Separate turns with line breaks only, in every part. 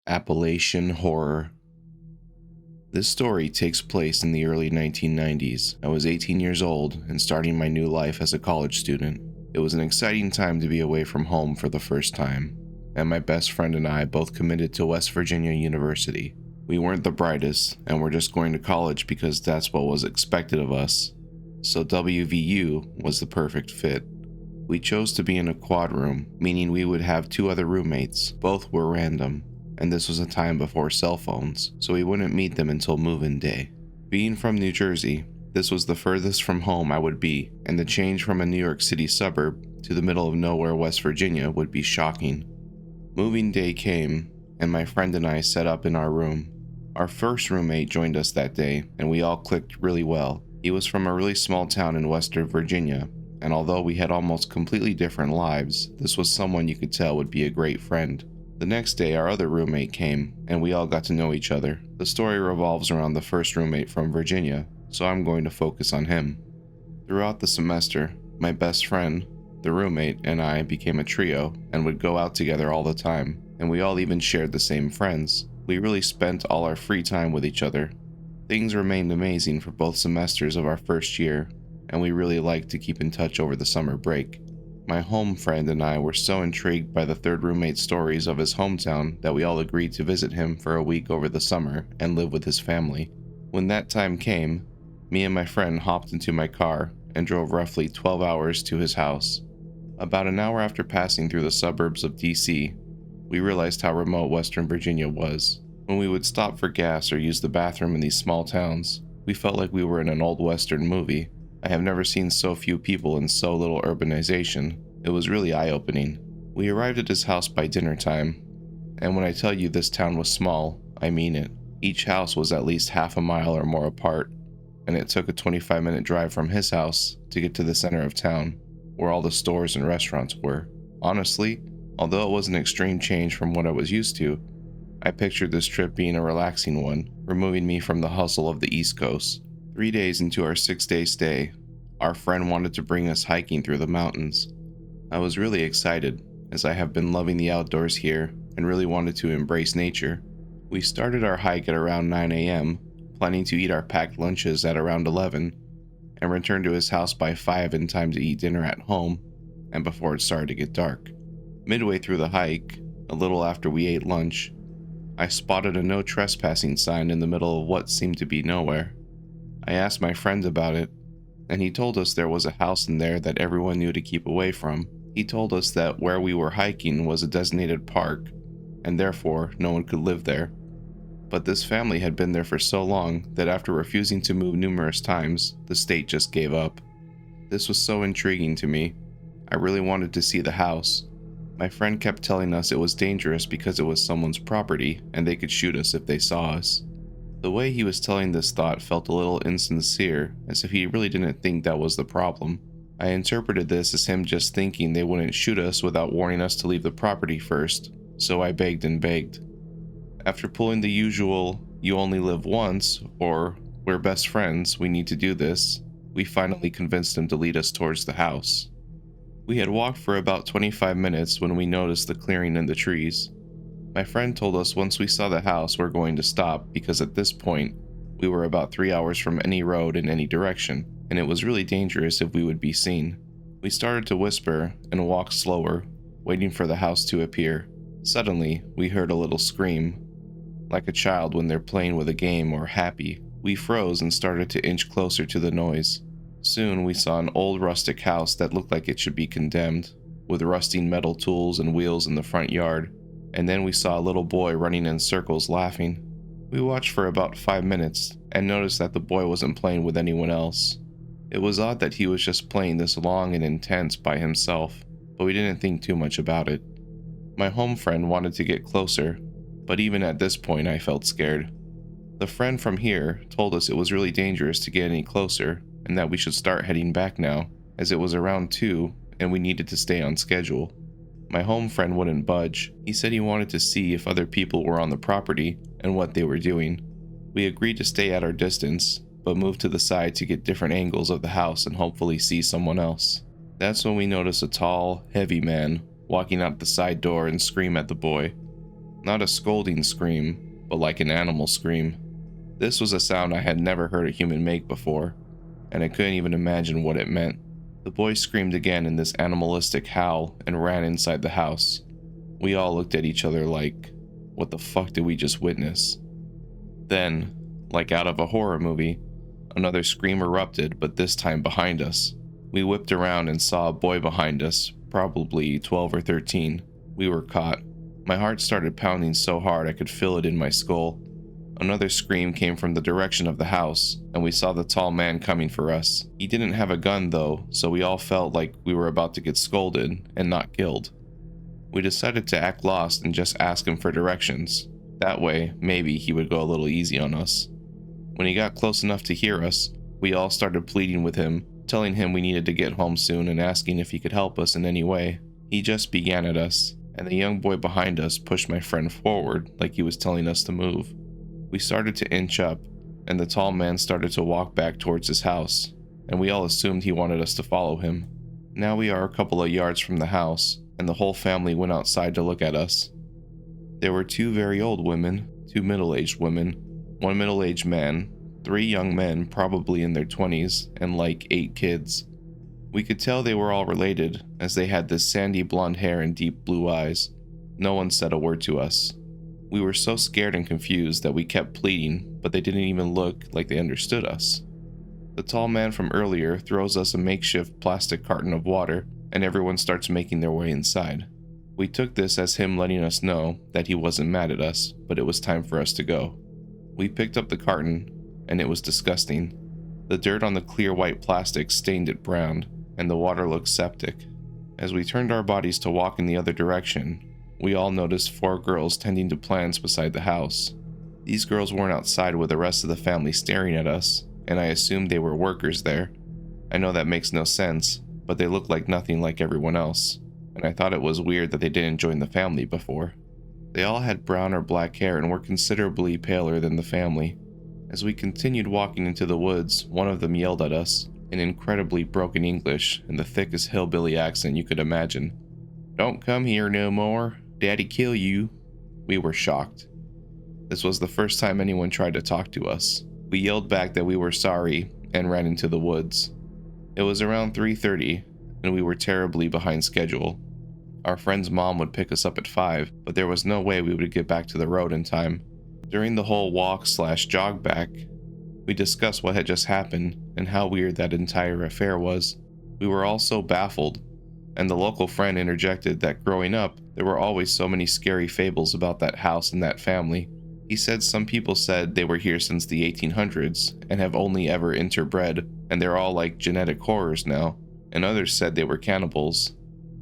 Appalachian horror. This story takes place in the early 1990s. I was 18 years old and starting my new life as a college student. It was an exciting time to be away from home for the first time, and my best friend and I both committed to West Virginia University. We weren't the brightest, and were just going to college because that's what was expected of us, so WVU was the perfect fit. We chose to be in a quad room, meaning we would have two other roommates. Both were random, and this was a time before cell phones, so we wouldn't meet them until move-in day. Being from New Jersey, this was the furthest from home I would be, and the change from a New York City suburb to the middle of nowhere West Virginia would be shocking. Moving day came, and my friend and I set up in our room. Our first roommate joined us that day, and we all clicked really well. He was from a really small town in Western Virginia, and although we had almost completely different lives, this was someone you could tell would be a great friend. The next day, our other roommate came, and we all got to know each other. The story revolves around the first roommate from Virginia, so I'm going to focus on him. Throughout the semester, my best friend, the roommate, and I became a trio and would go out together all the time, and we all even shared the same friends. We really spent all our free time with each other. Things remained amazing for both semesters of our first year, and we really liked to keep in touch over the summer break. My home friend and I were so intrigued by the third roommate's stories of his hometown that we all agreed to visit him for a week over the summer and live with his family. When that time came, me and my friend hopped into my car and drove roughly 12 hours to his house. About an hour after passing through the suburbs of DC, we realized how remote Western Virginia was. When we would stop for gas or use the bathroom in these small towns, we felt like we were in an old Western movie. I have never seen so few people and so little urbanization. It was really eye-opening. We arrived at his house by dinner time, and when I tell you this town was small, I mean it. Each house was at least half a mile or more apart, and it took a 25-minute drive from his house to get to the center of town, where all the stores and restaurants were. Honestly, although it was an extreme change from what I was used to, I pictured this trip being a relaxing one, removing me from the hustle of the East Coast. 3 days into our 6-day stay, our friend wanted to bring us hiking through the mountains. I was really excited, as I have been loving the outdoors here and really wanted to embrace nature. We started our hike at around 9 a.m., planning to eat our packed lunches at around 11, and return to his house by 5 in time to eat dinner at home, and before it started to get dark. Midway through the hike, a little after we ate lunch, I spotted a no trespassing sign in the middle of what seemed to be nowhere. I asked my friend about it, and he told us there was a house in there that everyone knew to keep away from. He told us that where we were hiking was a designated park, and therefore no one could live there. But this family had been there for so long that after refusing to move numerous times, the state just gave up. This was so intriguing to me. I really wanted to see the house. My friend kept telling us it was dangerous because it was someone's property and they could shoot us if they saw us. The way he was telling this thought felt a little insincere, as if he really didn't think that was the problem. I interpreted this as him just thinking they wouldn't shoot us without warning us to leave the property first, so I begged and begged. After pulling the usual, "you only live once," or "we're best friends, we need to do this," we finally convinced him to lead us towards the house. We had walked for about 25 minutes when we noticed the clearing in the trees. My friend told us once we saw the house we're going to stop because at this point, we were about 3 hours from any road in any direction, and it was really dangerous if we would be seen. We started to whisper and walk slower, waiting for the house to appear. Suddenly, we heard a little scream, like a child when they're playing with a game or happy. We froze and started to inch closer to the noise. Soon we saw an old rustic house that looked like it should be condemned, with rusting metal tools and wheels in the front yard, and then we saw a little boy running in circles laughing. We watched for about 5 minutes and noticed that the boy wasn't playing with anyone else. It was odd that he was just playing this long and intense by himself, but we didn't think too much about it. My home friend wanted to get closer, but even at this point I felt scared. The friend from here told us it was really dangerous to get any closer and that we should start heading back now, as it was around 2 and we needed to stay on schedule. My home friend wouldn't budge. He said he wanted to see if other people were on the property and what they were doing. We agreed to stay at our distance, but moved to the side to get different angles of the house and hopefully see someone else. That's when we noticed a tall, heavy man walking out the side door and scream at the boy. Not a scolding scream, but like an animal scream. This was a sound I had never heard a human make before, and I couldn't even imagine what it meant. The boy screamed again in this animalistic howl and ran inside the house. We all looked at each other like, what the fuck did we just witness? Then, like out of a horror movie, another scream erupted, but this time behind us. We whipped around and saw a boy behind us, probably 12 or 13. We were caught. My heart started pounding so hard I could feel it in my skull. Another scream came from the direction of the house, and we saw the tall man coming for us. He didn't have a gun though, so we all felt like we were about to get scolded and not killed. We decided to act lost and just ask him for directions. That way, maybe he would go a little easy on us. When he got close enough to hear us, we all started pleading with him, telling him we needed to get home soon and asking if he could help us in any way. He just began at us, and the young boy behind us pushed my friend forward like he was telling us to move. We started to inch up, and the tall man started to walk back towards his house, and we all assumed he wanted us to follow him. Now we are a couple of yards from the house, and the whole family went outside to look at us. There were 2 very old women, 2 middle-aged women, 1 middle-aged man, 3 young men probably in their 20s, and like 8 kids. We could tell they were all related, as they had this sandy blonde hair and deep blue eyes. No one said a word to us. We were so scared and confused that we kept pleading, but they didn't even look like they understood us. The tall man from earlier throws us a makeshift plastic carton of water, and everyone starts making their way inside. We took this as him letting us know that he wasn't mad at us, but it was time for us to go. We picked up the carton, and it was disgusting. The dirt on the clear white plastic stained it brown, and the water looked septic. As we turned our bodies to walk in the other direction, we all noticed 4 girls tending to plants beside the house. These girls weren't outside with the rest of the family staring at us, and I assumed they were workers there. I know that makes no sense, but they looked like nothing like everyone else, and I thought it was weird that they didn't join the family before. They all had brown or black hair and were considerably paler than the family. As we continued walking into the woods, one of them yelled at us, in incredibly broken English and the thickest hillbilly accent you could imagine. "Don't come here no more. Daddy kill you." We were shocked. This was the first time anyone tried to talk to us. We yelled back that we were sorry and ran into the woods. It was around 3:30, and we were terribly behind schedule. Our friend's mom would pick us up at 5, but there was no way we would get back to the road in time. During the whole walk/jog back, we discussed what had just happened and how weird that entire affair was. We were all so baffled, and the local friend interjected that growing up, there were always so many scary fables about that house and that family. He said some people said they were here since the 1800s and have only ever interbred, and they're all like genetic horrors now, and others said they were cannibals.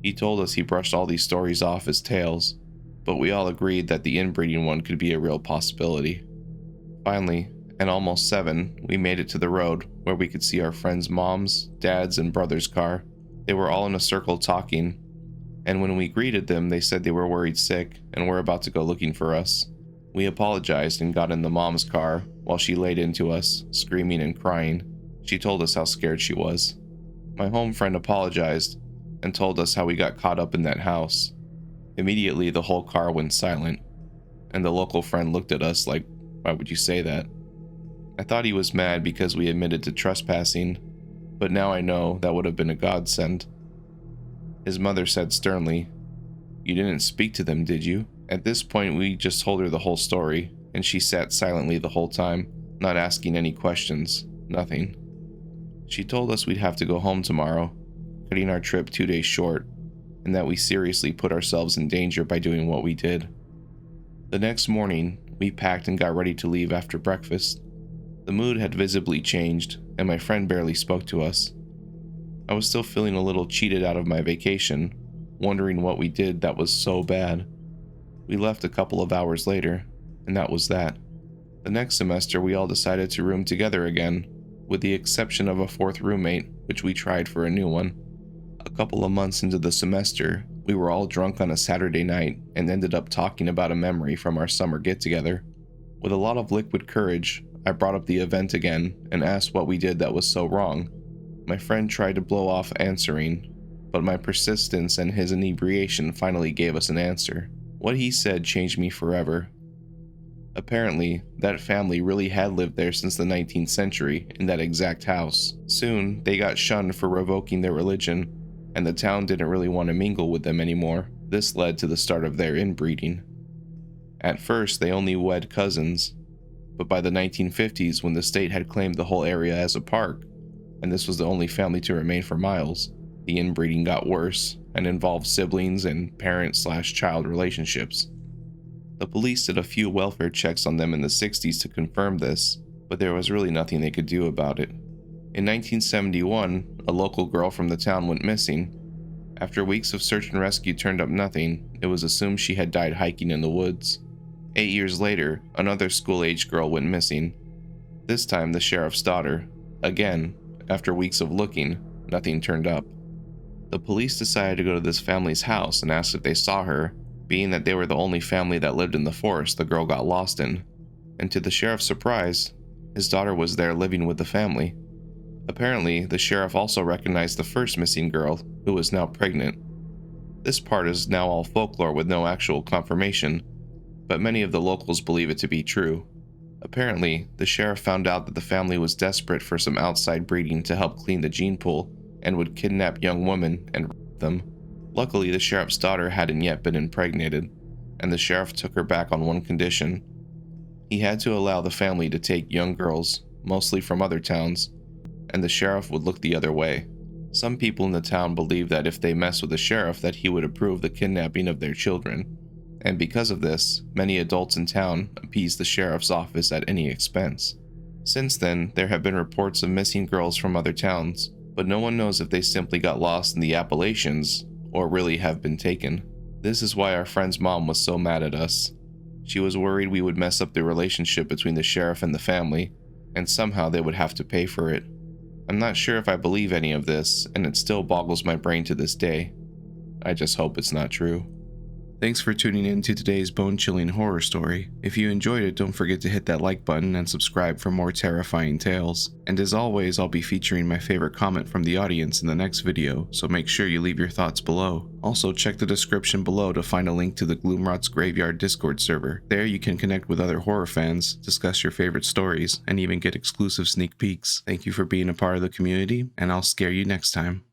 He told us he brushed all these stories off as tales, but we all agreed that the inbreeding one could be a real possibility. Finally, at almost 7, we made it to the road where we could see our friends' moms, dads, and brother's car. They were all in a circle talking, and when we greeted them, they said they were worried sick and were about to go looking for us. We apologized and got in the mom's car while she laid into us, screaming and crying. She told us how scared she was. My home friend apologized and told us how we got caught up in that house. Immediately, the whole car went silent, and the local friend looked at us like, "Why would you say that?" I thought he was mad because we admitted to trespassing, but now I know that would have been a godsend. His mother said sternly, "You didn't speak to them, did you?" At this point, we just told her the whole story, and she sat silently the whole time, not asking any questions, nothing. She told us we'd have to go home tomorrow, cutting our trip 2 days short, and that we seriously put ourselves in danger by doing what we did. The next morning, we packed and got ready to leave after breakfast. The mood had visibly changed, and my friend barely spoke to us. I was still feeling a little cheated out of my vacation, wondering what we did that was so bad. We left a couple of hours later, and that was that. The next semester, we all decided to room together again, with the exception of a 4th roommate, which we tried for a new one. A couple of months into the semester, we were all drunk on a Saturday night and ended up talking about a memory from our summer get-together. With a lot of liquid courage, I brought up the event again and asked what we did that was so wrong. My friend tried to blow off answering, but my persistence and his inebriation finally gave us an answer. What he said changed me forever. Apparently, that family really had lived there since the 19th century in that exact house. Soon, they got shunned for revoking their religion, and the town didn't really want to mingle with them anymore. This led to the start of their inbreeding. At first, they only wed cousins, but by the 1950s, when the state had claimed the whole area as a park, and this was the only family to remain for miles, the inbreeding got worse and involved siblings and parent/child relationships. The police did a few welfare checks on them in the 60s to confirm this, but there was really nothing they could do about it. In 1971, a local girl from the town went missing. After weeks of search and rescue turned up nothing, it was assumed she had died hiking in the woods. 8 years later, another school-aged girl went missing. This time the sheriff's daughter. Again, after weeks of looking, nothing turned up. The police decided to go to this family's house and ask if they saw her, being that they were the only family that lived in the forest the girl got lost in. And to the sheriff's surprise, his daughter was there living with the family. Apparently, the sheriff also recognized the first missing girl, who was now pregnant. This part is now all folklore with no actual confirmation, but many of the locals believe it to be true. Apparently, the sheriff found out that the family was desperate for some outside breeding to help clean the gene pool and would kidnap young women and rape them. Luckily, the sheriff's daughter hadn't yet been impregnated, and the sheriff took her back on one condition. He had to allow the family to take young girls, mostly from other towns, and the sheriff would look the other way. Some people in the town believed that if they messed with the sheriff that he would approve the kidnapping of their children, and because of this, many adults in town appeased the sheriff's office at any expense. Since then, there have been reports of missing girls from other towns, but no one knows if they simply got lost in the Appalachians or really have been taken. This is why our friend's mom was so mad at us. She was worried we would mess up the relationship between the sheriff and the family, and somehow they would have to pay for it. I'm not sure if I believe any of this, and it still boggles my brain to this day. I just hope it's not true. Thanks for tuning in to today's bone-chilling horror story. If you enjoyed it, don't forget to hit that like button and subscribe for more terrifying tales. And as always, I'll be featuring my favorite comment from the audience in the next video, so make sure you leave your thoughts below. Also, check the description below to find a link to the GloomRot's Graveyard Discord server. There you can connect with other horror fans, discuss your favorite stories, and even get exclusive sneak peeks. Thank you for being a part of the community, and I'll scare you next time.